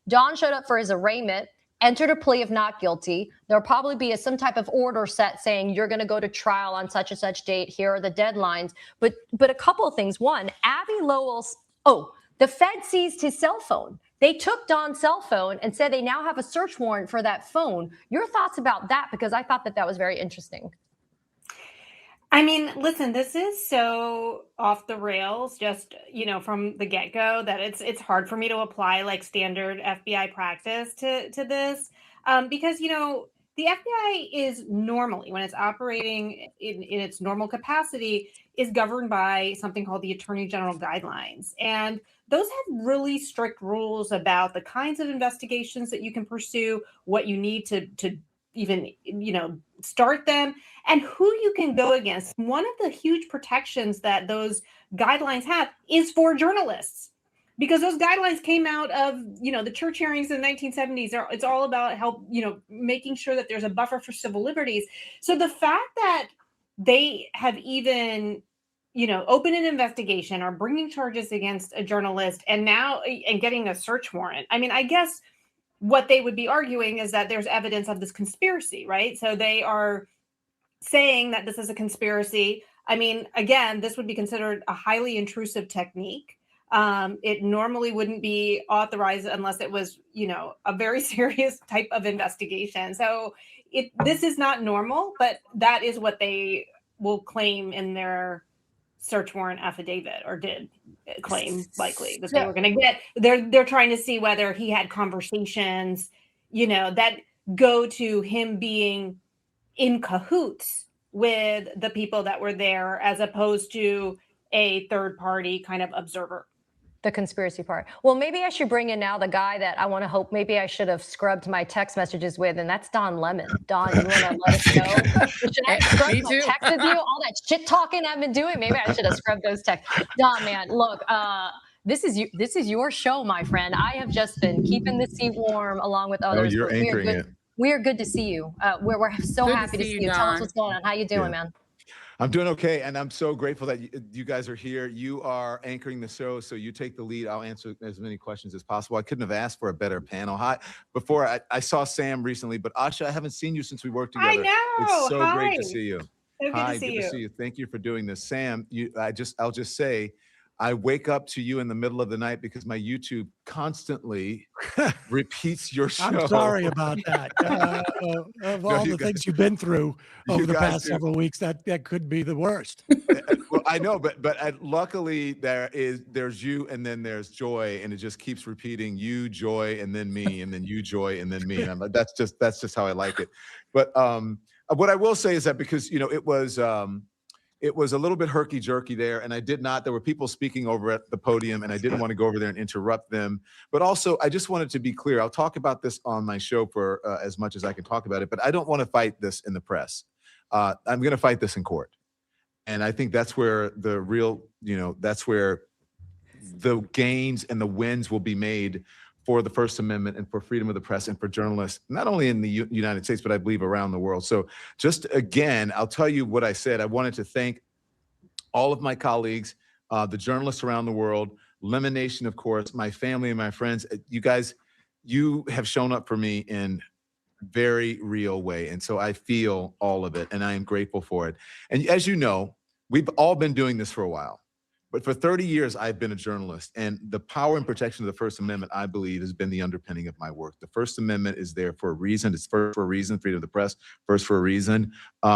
Don showed up for his arraignment, entered a plea of not guilty. There'll probably be some type of order set saying you're going to go to trial on such and such date. Here are the deadlines. But a couple of things. One, Abby Lowell's, the Fed seized his cell phone. They took Don's cell phone and said they now have a search warrant for that phone. Your thoughts about that? Because I thought that was very interesting. I mean, listen, this is so off the rails, just, from the get-go, that it's hard for me to apply like standard FBI practice to this, because, the FBI is normally, when it's operating in its normal capacity, is governed by something called the Attorney General Guidelines. And those have really strict rules about the kinds of investigations that you can pursue, what you need to even, start them, and who you can go against. One of the huge protections that those guidelines have is for journalists, because those guidelines came out of, the church hearings in the 1970s. It's all about making sure that there's a buffer for civil liberties. So the fact that they have even, opened an investigation or bringing charges against a journalist and getting a search warrant. I mean, I guess what they would be arguing is that there's evidence of this conspiracy, right? So they are saying that this is a conspiracy. I mean, again, this would be considered a highly intrusive technique. It normally wouldn't be authorized unless it was, a very serious type of investigation. So this is not normal, but that is what they will claim in their search warrant affidavit, or did claim likely that they were going to get. They're trying to see whether he had conversations, that go to him being in cahoots with the people that were there, as opposed to a third party kind of observer. The conspiracy part. Well, maybe I should bring in now the guy that I want to hope maybe I should have scrubbed my text messages with, and that's Don Lemon. Don, you want to let us know? Should I scrub my text with you? All that shit talking I've been doing, maybe I should have scrubbed those texts. Don, man, look, this is your show, my friend. I have just been keeping the seat warm along with others. Oh, you're anchoring it. We are good to see you. We're so happy to see you. Tell us what's going on. How you doing, man? I'm doing okay, and I'm so grateful that you guys are here. You are anchoring the show, so you take the lead. I'll answer as many questions as possible. I couldn't have asked for a better panel. Hi, before I saw Sam recently, but Asha, I haven't seen you since we worked together. I know. It's so great to see you. So good to see you. Thank you for doing this, Sam. I'll just say, I wake up to you in the middle of the night because my YouTube constantly repeats your show. I'm sorry about that. Of all the things you've been through over the past several weeks, that could be the worst. Well, I know, but luckily there's you, and then there's Joy, and it just keeps repeating you, Joy, and then me, and then you, Joy, and then me. And I'm like, that's just how I like it. But what I will say is that because it was a little bit herky-jerky there, and there were people speaking over at the podium, and I didn't want to go over there and interrupt them. But also, I just wanted to be clear. I'll talk about this on my show for as much as I can talk about it, but I don't want to fight this in the press. I'm going to fight this in court. And I think that's where the real, that's where the gains and the wins will be made for the First Amendment and for freedom of the press and for journalists, not only in the United States, but I believe around the world. So just again, I'll tell you what I said. I wanted to thank all of my colleagues, the journalists around the world, Lemon Nation, of course, my family and my friends. You guys, you have shown up for me in a very real way. And so I feel all of it, and I am grateful for it. And as you know, we've all been doing this for a while. But for 30 years, I've been a journalist, and the power and protection of the First Amendment, I believe, has been the underpinning of my work. The First Amendment is there for a reason. It's first for a reason, freedom of the press, first for a reason,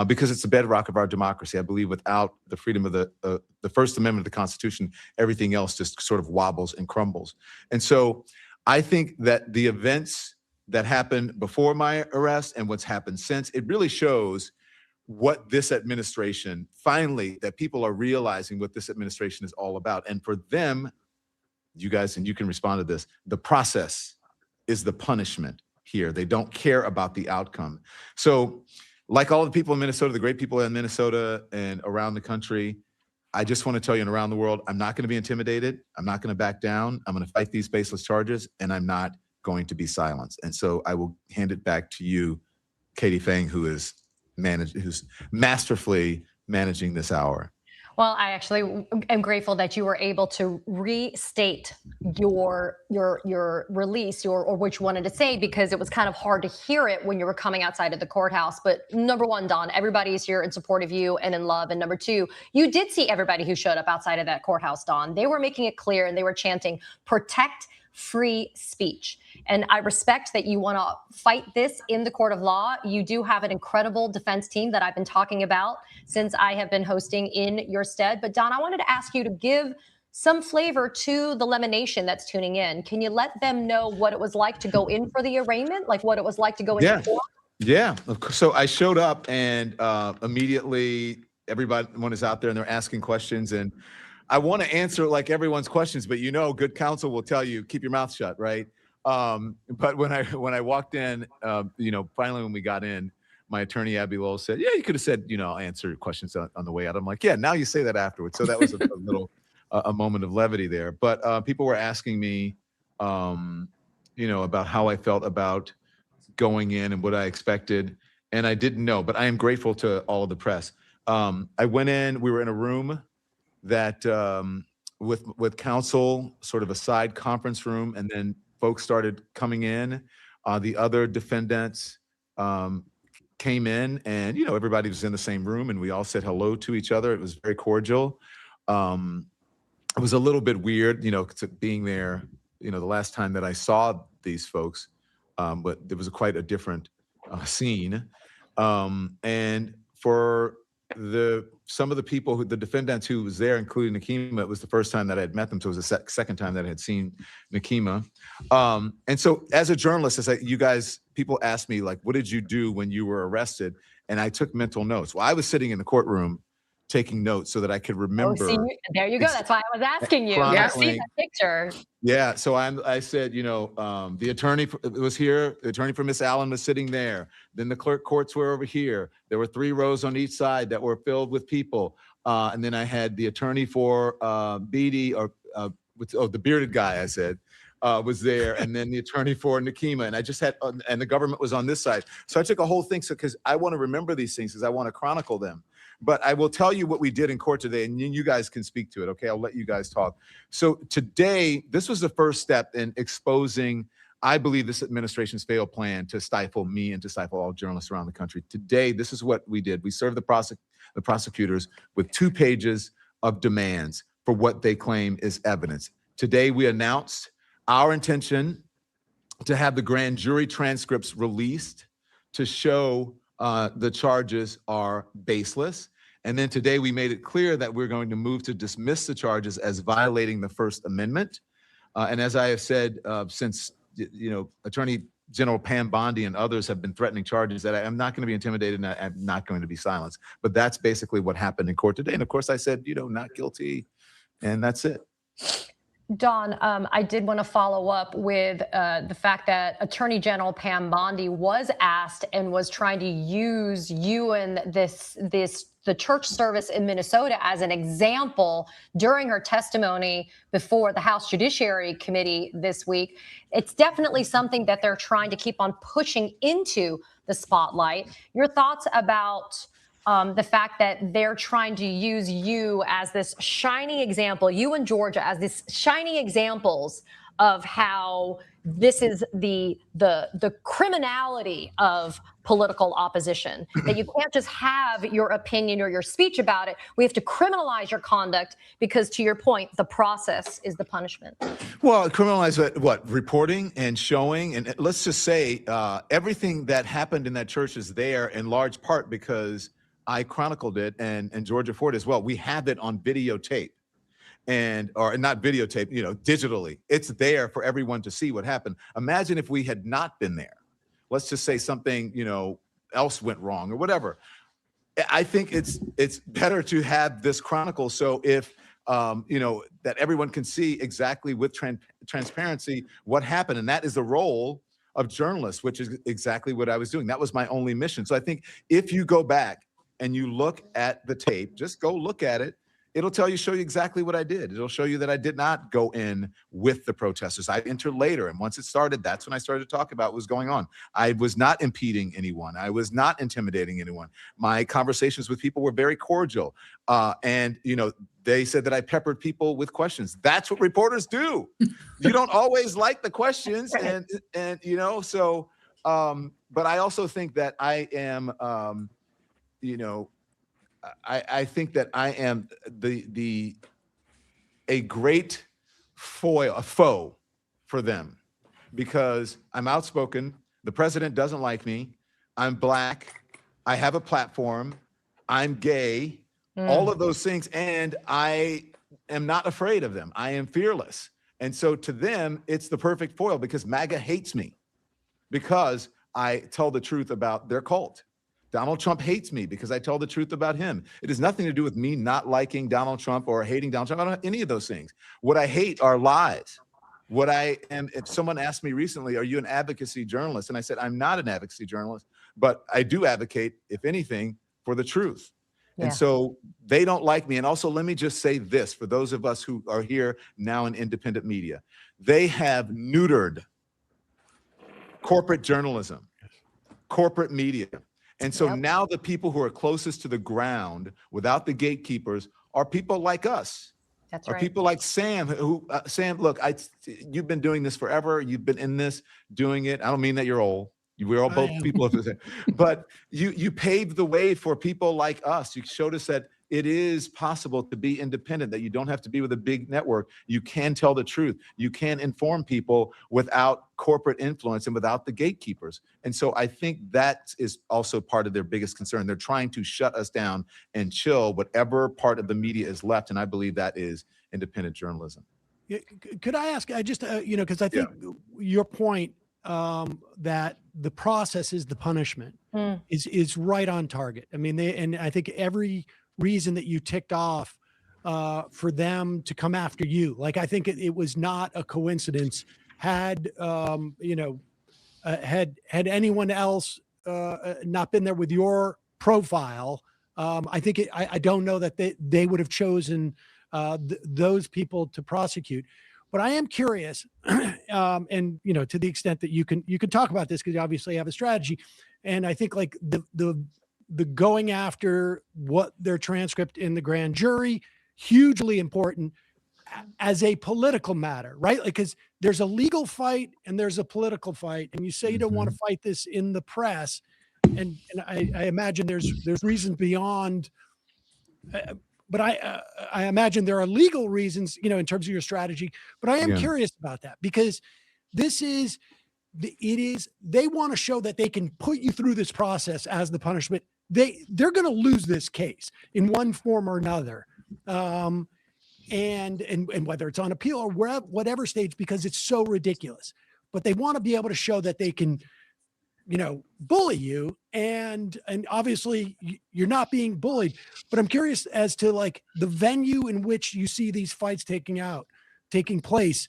because it's the bedrock of our democracy. I believe without the freedom of the First Amendment of the Constitution, everything else just sort of wobbles and crumbles. And so I think that the events that happened before my arrest and what's happened since, it really shows what this administration, finally, that people are realizing what this administration is all about. And for them, you guys, and you can respond to this, the process is the punishment here. They don't care about the outcome. So like all the people in Minnesota, the great people in Minnesota and around the country, I just want to tell you, and around the world, I'm not going to be intimidated. I'm not going to back down. I'm going to fight these baseless charges, and I'm not going to be silenced. And so I will hand it back to you, Katie Fang, who's masterfully managing this hour. Well, I actually am grateful that you were able to restate your release or what you wanted to say, because it was kind of hard to hear it when you were coming outside of the courthouse. But number one, Don, everybody's here in support of you and in love. And number two, you did see everybody who showed up outside of that courthouse, Don. They were making it clear and they were chanting, "Protect free speech." And I respect that you want to fight this in the court of law. You do have an incredible defense team that I've been talking about since I have been hosting in your stead. But Don, I wanted to ask you to give some flavor to the Lemon Nation that's tuning in. Can you let them know what it was like to go in for the arraignment, like what it was like to go into court? Yeah. So I showed up and immediately everyone is out there and they're asking questions, and I want to answer like everyone's questions, but good counsel will tell you, keep your mouth shut, right? But when I walked in, finally when we got in, my attorney, Abby Lowell, said, "Yeah, you could have said, I'll answer your questions on the way out." I'm like, "Yeah, now you say that afterwards." So that was a little a moment of levity there. But people were asking me, about how I felt about going in and what I expected, and I didn't know. But I am grateful to all of the press. I went in. We were in a room that with counsel, sort of a side conference room, and then folks started coming in. The other defendants came in, and everybody was in the same room, and we all said hello to each other. It was very cordial. It was a little bit weird, being there. The last time that I saw these folks, but there was quite a different scene. And for some of the people, the defendants who was there, including Nakima, it was the first time that I had met them. So it was the second time that I had seen Nakima. And so as a journalist, people asked me, like, what did you do when you were arrested? And I took mental notes. Well, I was sitting in the courtroom taking notes so that I could remember. There you go. That's why I was asking you. Yeah, see that picture. Yeah. So I said, the attorney was here. The attorney for Miss Allen was sitting there. Then the clerk courts were over here. There were 3 rows on each side that were filled with people. And then I had the attorney for Beatty, the bearded guy, I said, was there. And then the attorney for Nakima. And I just had, and the government was on this side. So I took a whole thing. So, because I want to remember these things, because I want to chronicle them. But I will tell you what we did in court today, and you guys can speak to it, okay? I'll let you guys talk. So today, this was the first step in exposing, I believe, this administration's failed plan to stifle me and to stifle all journalists around the country. Today, this is what we did. We served the prosecutors with 2 pages of demands for what they claim is evidence. Today, we announced our intention to have the grand jury transcripts released to show the charges are baseless. And then today we made it clear that we're going to move to dismiss the charges as violating the First Amendment. And as I have said, since Attorney General Pam Bondi and others have been threatening charges, that I'm not going to be intimidated and I'm not going to be silenced. But that's basically what happened in court today. And of course I said, not guilty, and that's it. Don, I did want to follow up with the fact that Attorney General Pam Bondi was asked and was trying to use you and the church service in Minnesota as an example during her testimony before the House Judiciary Committee this week. It's definitely something that they're trying to keep on pushing into the spotlight. Your thoughts about the fact that they're trying to use you as this shining example, you and Georgia as this shining examples of how this is the criminality of political opposition, that you can't just have your opinion or your speech about it. We have to criminalize your conduct because, to your point, the process is the punishment. Well, criminalize what? Reporting and showing. And let's just say everything that happened in that church is there in large part because I chronicled it, and Georgia Ford as well. We have it on videotape, or not videotape, digitally. It's there for everyone to see what happened. Imagine if we had not been there. Let's just say something, else went wrong or whatever. I think it's better to have this chronicle. So if, that everyone can see exactly with transparency what happened. And that is the role of journalists, which is exactly what I was doing. That was my only mission. So I think if you go back and you look at the tape, just go look at it, it'll show you exactly what I did. It'll show you that I did not go in with the protesters. I entered later. And once it started, that's when I started to talk about what was going on. I was not impeding anyone. I was not intimidating anyone. My conversations with people were very cordial. And, they said that I peppered people with questions. That's what reporters do. You don't always like the questions. Right. But I also think that I am, I think that I am a great foe for them, because I'm outspoken. The president doesn't like me. I'm Black. I have a platform. I'm gay. All of those things, and I am not afraid of them. I am fearless. And so to them, it's the perfect foil, because MAGA hates me because I tell the truth about their cult. Donald Trump hates me because I tell the truth about him. It has nothing to do with me not liking Donald Trump or hating Donald Trump. I don't have any of those things. What I hate are lies. What I am, if someone asked me recently, are you an advocacy journalist? And I said, I'm not an advocacy journalist, but I do advocate, if anything, for the truth. Yeah. And so they don't like me. And also, let me just say this, for those of us who are here now in independent media, they have neutered corporate journalism, corporate media. And so now the people who are closest to the ground without the gatekeepers are people like us. That's Are right. people like Sam, Sam, look, you've been doing this forever. You've been in this, doing it. I don't mean that you're old. We're all both people of the same, but you paved the way for people like us. You showed us that it is possible to be independent, that you don't have to be with a big network. You can tell the truth. You can inform people without corporate influence and without the gatekeepers. And so I think that is also part of their biggest concern. They're trying to shut us down and chill whatever part of the media is left. And I believe that is independent journalism. Could I ask, I just, because I think your point that the process is the punishment is right on target. I mean, and I think every reason that you ticked off for them to come after you, like, I think it was not a coincidence. Had had anyone else not been there with your profile, I think I don't know that they would have chosen those people to prosecute. But I am curious, and to the extent that you can talk about this, because you obviously have a strategy, and I think like the going after what their transcript in the grand jury, hugely important as a political matter, right? Like, because there's a legal fight and there's a political fight, and you say you don't want to fight this in the press, and I imagine there's reasons beyond. But I imagine there are legal reasons, in terms of your strategy. But I am curious about that, because they want to show that they can put you through this process as the punishment. They're going to lose this case in one form or another, and whether it's on appeal or whatever stage, because it's so ridiculous. But they want to be able to show that they can, bully you, and obviously you're not being bullied. But I'm curious as to like the venue in which you see these fights taking place.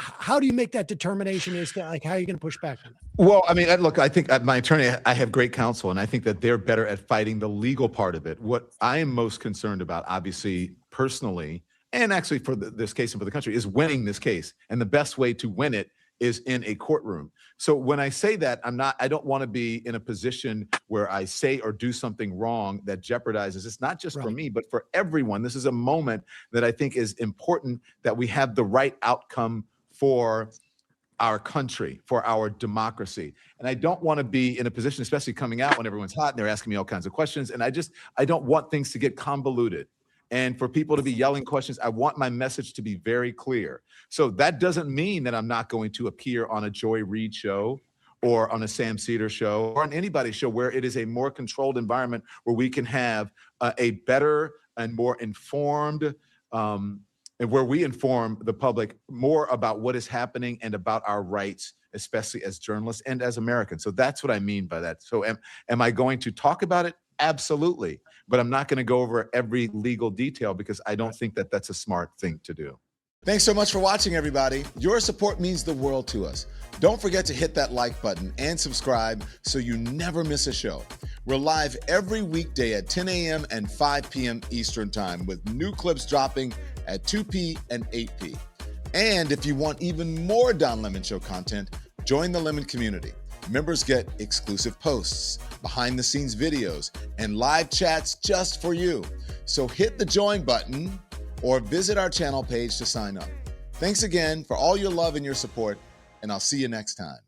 How do you make that determination as to like how you're going to push back on it? Well, I mean, look, I think my attorney, I have great counsel, and I think that they're better at fighting the legal part of it. What I am most concerned about, obviously, personally, and actually for this case and for the country, is winning this case. And the best way to win it is in a courtroom. So when I say that, I don't want to be in a position where I say or do something wrong that jeopardizes. It's not just for me, but for everyone. This is a moment that I think is important, that we have the right outcome for our country, for our democracy. And I don't want to be in a position, especially coming out when everyone's hot and they're asking me all kinds of questions. And I don't want things to get convoluted. And for people to be yelling questions, I want my message to be very clear. So that doesn't mean that I'm not going to appear on a Joy Reid show or on a Sam Cedar show or on anybody's show where it is a more controlled environment, where we can have a better and more informed, and where we inform the public more about what is happening and about our rights, especially as journalists and as Americans. So that's what I mean by that. So am I going to talk about it? Absolutely. But I'm not going to go over every legal detail, because I don't think that that's a smart thing to do. Thanks so much for watching, everybody. Your support means the world to us. Don't forget to hit that like button and subscribe so you never miss a show. We're live every weekday at 10 a.m. and 5 p.m. Eastern Time, with new clips dropping at 2 p. and 8 p. And if you want even more Don Lemon Show content, join the Lemon community. Members get exclusive posts, behind-the-scenes videos, and live chats just for you. So hit the join button or visit our channel page to sign up. Thanks again for all your love and your support, and I'll see you next time.